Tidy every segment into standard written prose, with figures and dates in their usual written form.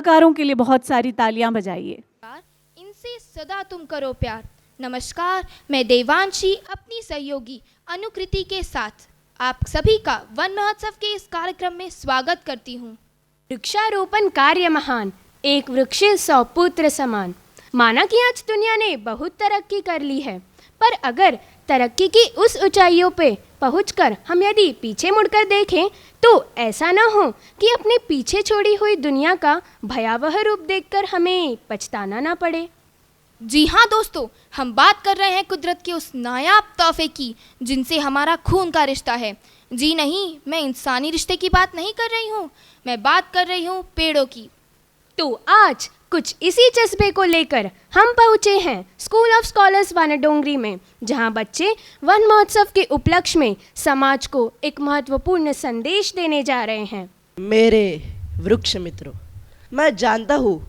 कलाकारों के लिए बहुत सारी तालियां बजाइए। इनसे सदा तुम करो प्यार। नमस्कार, मैं देवांशी अपनी सहयोगी अनुकृति के साथ आप सभी का वन महोत्सव के इस कार्यक्रम में स्वागत करती हूँ। वृक्षारोपण कार्य महान, एक वृक्ष 100 पुत्र समान। माना कि आज दुनिया ने बहुत तरक्की कर ली है, पर अगर तरक्की की उस ऊंचाइयों पे पहुंचकर हम यदि पीछे मुड़कर देखें तो ऐसा ना हो कि अपने पीछे छोड़ी हुई दुनिया का भयावह रूप देखकर हमें पछताना ना पड़े। जी हाँ दोस्तों, हम बात कर रहे हैं कुदरत के उस नायाब तोहफे की जिनसे हमारा खून का रिश्ता है। जी नहीं, मैं इंसानी रिश्ते की बात नहीं कर रही हूँ, मैं बात कर रही हूँ पेड़ों की। तो आज कुछ इसी जज्बे को लेकर हम पहुँचे हैं स्कूल ऑफ स्कॉलर्स वानाडोंगरी में, जहाँ बच्चे वन महोत्सव के उपलक्ष्य में समाज को एक महत्वपूर्ण संदेश देने जा रहे हैं। मेरे वृक्ष मित्रों, मैं जानता हूँ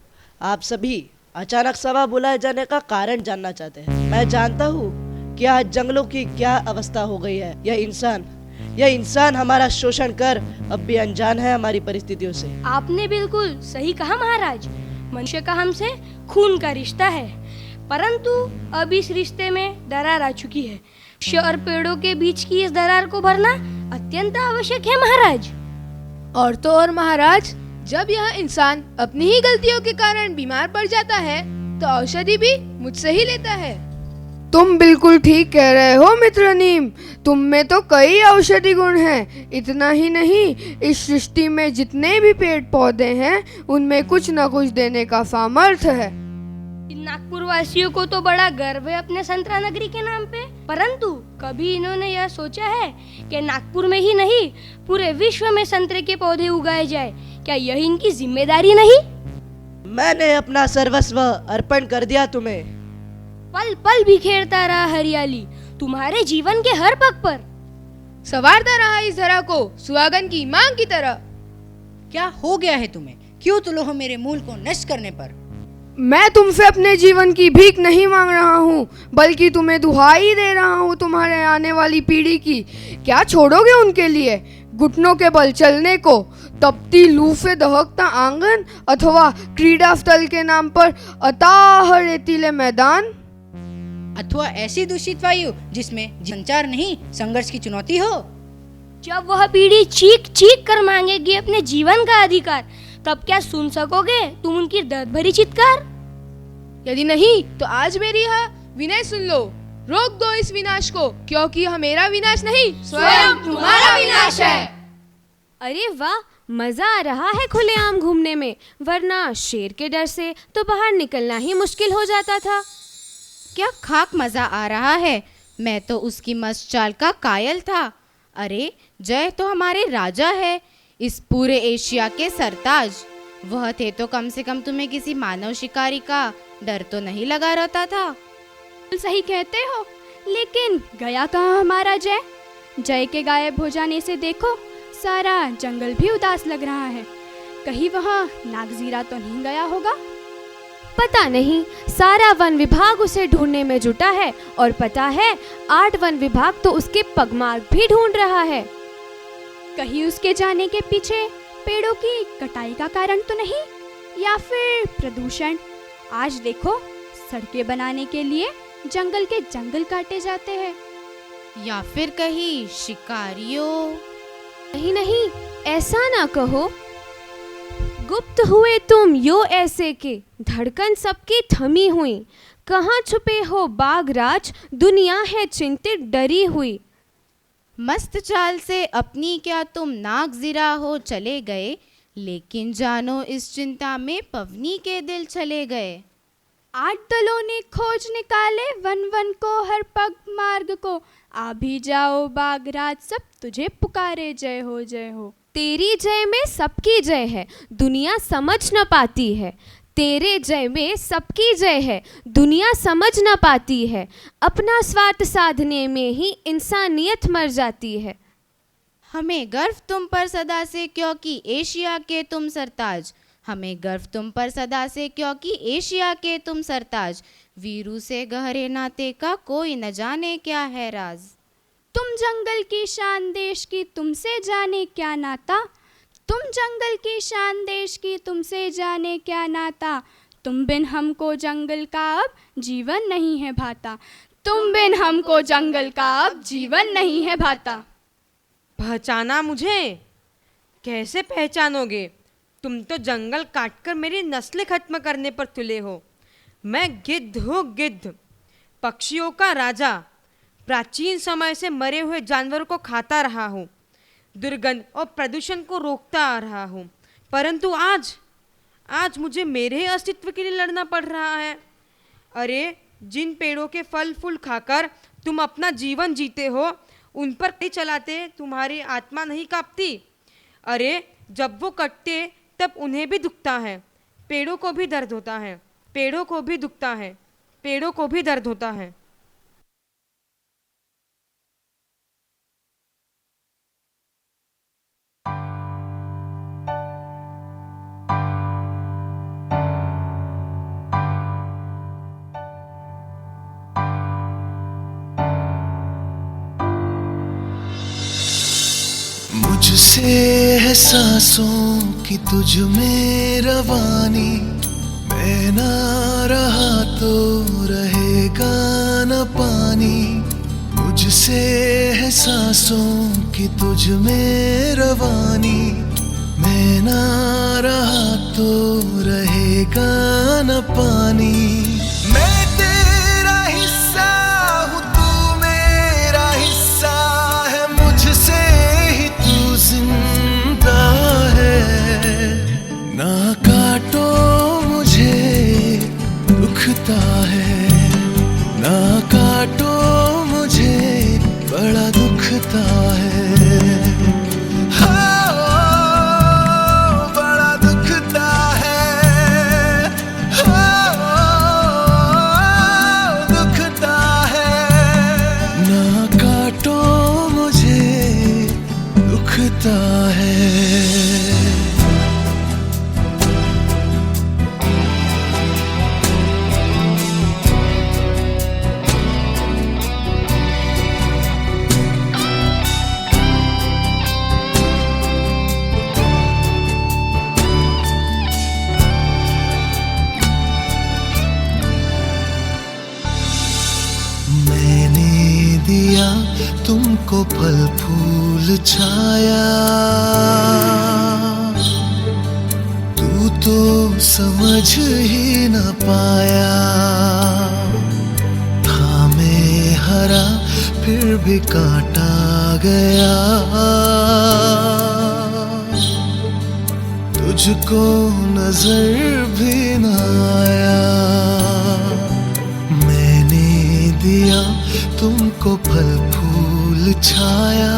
आप सभी अचानक सभा बुलाए जाने का कारण जानना चाहते हैं। मैं जानता हूँ कि आज जंगलों की क्या अवस्था हो गई है। यह इंसान हमारा शोषण कर अब भी अनजान है हमारी परिस्थितियों से। आपने बिल्कुल सही कहा महाराज, मनुष्य का हमसे खून का रिश्ता है, परंतु अब इस रिश्ते में दरार आ चुकी है। और पेड़ों के बीच की इस दरार को भरना अत्यंत आवश्यक है महाराज। और तो और महाराज, जब यह इंसान अपनी ही गलतियों के कारण बीमार पड़ जाता है तो औषधि भी मुझसे ही लेता है। तुम बिल्कुल ठीक कह रहे हो मित्र नीम, तुम में तो कई औषधि गुण हैं। इतना ही नहीं, इस सृष्टि में जितने भी पेड़ पौधे हैं उनमें कुछ न कुछ देने का सामर्थ्य है। नागपुर वासियों को तो बड़ा गर्व है अपने संतरा नगरी के नाम पे, परंतु कभी इन्होंने यह सोचा है कि नागपुर में ही नहीं पूरे विश्व में संतरे के पौधे उगाए जाए? क्या यह इनकी जिम्मेदारी नहीं? मैंने अपना सर्वस्व अर्पण कर दिया तुम्हें। पल पल बिखेरता रहा हरियाली तुम्हारे जीवन के हर पग पर, संवारता रहा इस धरा को सुहागन की मांग की तरह। क्या हो गया है तुम्हें? क्यों तुलो हो मेरे मूल को नष्ट करने पर? मैं तुमसे अपने जीवन की भीख नहीं मांग रहा हूँ, बल्कि तुम्हें दुहाई दे रहा हूँ तुम्हारे आने वाली पीढ़ी की। क्या छोड़ोगे उनके लिए घुटनों के बल चलने को, तपती लू से दहकता आंगन, अथवा क्रीड़ा स्थल के नाम पर अताह रेतीले मैदान, अथवा ऐसी दूषित वायु जिसमें संचार नहीं संघर्ष की चुनौती हो? जब वह पीढ़ी चीख चीख कर मांगेगी अपने जीवन का अधिकार, तब क्या सुन सकोगे तुम उनकी दर्द भरी चित्कार? यदि नहीं तो आज मेरी यह विनय सुन लो, रोक दो इस विनाश को, क्योंकि यह मेरा विनाश नहीं स्वयं तुम्हारा विनाश है। अरे वाह, मजा आ रहा है खुलेआम घूमने में, वरना शेर के डर से तो बाहर निकलना ही मुश्किल हो जाता था। क्या खाक मजा आ रहा है, मैं तो उसकी मस्त चाल का कायल था। अरे जय तो हमारे राजा है, इस पूरे एशिया के सरताज। वह थे तो कम से कम तुम्हें किसी मानव शिकारी का डर तो नहीं लगा रहता था। सही कहते हो, लेकिन गया कहाँ हमारा जय? जय के गायब हो जाने से देखो सारा जंगल भी उदास लग रहा है। कहीं वहाँ नागजीरा तो नहीं गया होगा? पता नहीं, सारा वन विभाग उसे ढूंढने में जुटा है, और पता है 8 वन विभाग तो उसके पगमार्ग भी ढूंढ रहा है। कहीं उसके जाने के पीछे पेड़ों की कटाई का कारण तो नहीं, या फिर प्रदूषण? आज देखो, सड़कें बनाने के लिए जंगल के जंगल काटे जाते हैं। या फिर कहीं शिकारियों? नहीं नहीं, ऐसा ना कहो। गुप्त हुए तुम यो ऐसे के, धड़कन सबकी थमी हुई। कहाँ छुपे हो बागराज, दुनिया है चिंतित डरी हुई। मस्त चाल से अपनी क्या तुम नागजीरा हो चले गए, लेकिन जानो इस चिंता में पवनी के दिल चले गए। 8 दलों ने खोज निकाले वन वन को हर पग मार्ग को, आ भी जाओ बागराज सब तुझे पुकारे जय हो जय हो। तेरी जय में सबकी जय है, दुनिया समझ न पाती है। तेरे जय में सबकी जय है, दुनिया समझ न पाती है। अपना स्वार्थ साधने में ही इंसानियत मर जाती है। हमें गर्व तुम पर सदा से, क्योंकि एशिया के तुम सरताज। हमें गर्व तुम पर सदा से, क्योंकि एशिया के तुम सरताज। वीरू से गहरे नाते का कोई न जाने क्या है राज। तुम जंगल की शान देश की, तुमसे जाने क्या नाता। तुम जंगल की शान देश की, तुमसे जाने क्या नाता। तुम बिन हमको जंगल का अब जीवन नहीं है भाता। तुम बिन हमको जंगल का अब जीवन नहीं है भाता। पहचाना मुझे? कैसे पहचानोगे? तुम तो जंगल काटकर मेरी नस्लें खत्म करने पर तुले हो। मैं गिद्ध हूँ, गिद्ध, पक्षियों का राजा। प्राचीन समय से मरे हुए जानवरों को खाता रहा हूँ, दुर्गंध और प्रदूषण को रोकता आ रहा हूँ, परंतु आज मुझे मेरे ही अस्तित्व के लिए लड़ना पड़ रहा है। अरे जिन पेड़ों के फल फूल खाकर तुम अपना जीवन जीते हो, उन पर कई चलाते तुम्हारी आत्मा नहीं कांपती? अरे जब वो कटते तब उन्हें भी दुखता है। पेड़ों को भी दर्द होता है, पेड़ों को भी दुखता है, पेड़ों को भी दर्द होता है। मुझसे है सांसों की तुझ में रवानी, मैं ना रहा तो रहेगा न पानी। मुझसे है सांसों की तुझ में रवानी, मैं ना रहा तो रहेगा न पानी। मैं तेरा हिस्सा हूँ, तू मेरा हिस्सा है, मुझसे ही तू जिंदा है। ना काटो मुझे दुखता है, ना काटो मुझे बड़ा दुखता है। तुमको फल फूल छाया, तू तो समझ ही न पाया। था मैं हरा फिर भी काटा गया, तुझको नजर भी न आया। मैंने दिया तुमको फल फूल छाया,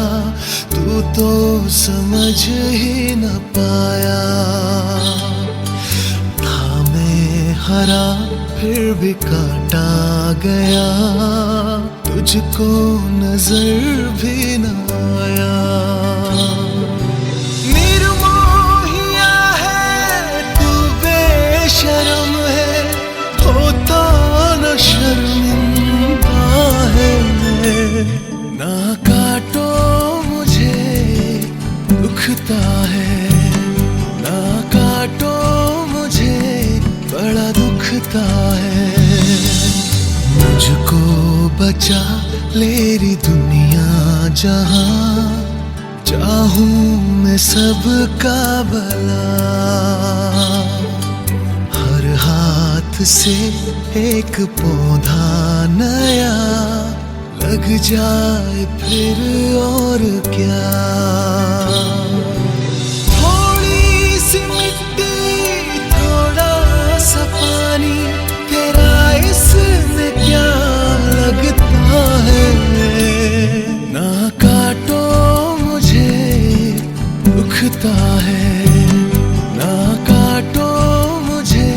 तू तो समझ ही न पाया। था मैं हरा फिर भी काटा गया, तुझको नजर भी न आया। निर्मोहिया है तू, बेशरम है, होता न शर्मिंदा है। ना काटो मुझे दुखता है, ना काटो मुझे बड़ा दुखता है। मुझको बचा लेरी दुनिया जहां, चाहूं मैं सबका भला। हर हाथ से एक पौधा नया लग जाए फिर और क्या। थोड़ी सी मिट्टी थोड़ा सा पानी, तेरा इसमें क्या लगता है। ना काटो मुझे दुखता है, ना काटो मुझे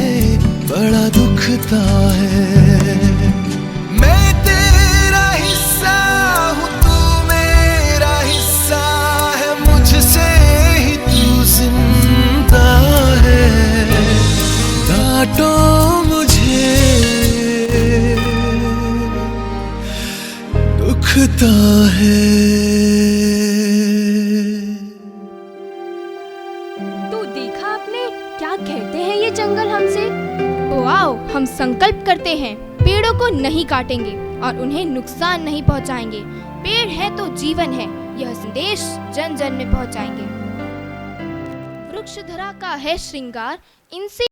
बड़ा दुखता है। काटो मुझे दुखता है। हमसे। तो आओ हम संकल्प करते हैं, पेड़ों को नहीं काटेंगे और उन्हें नुकसान नहीं पहुंचाएंगे। पेड़ है तो जीवन है, यह संदेश जन जन में पहुंचाएंगे। वृक्षधरा का है श्रृंगार, इनसे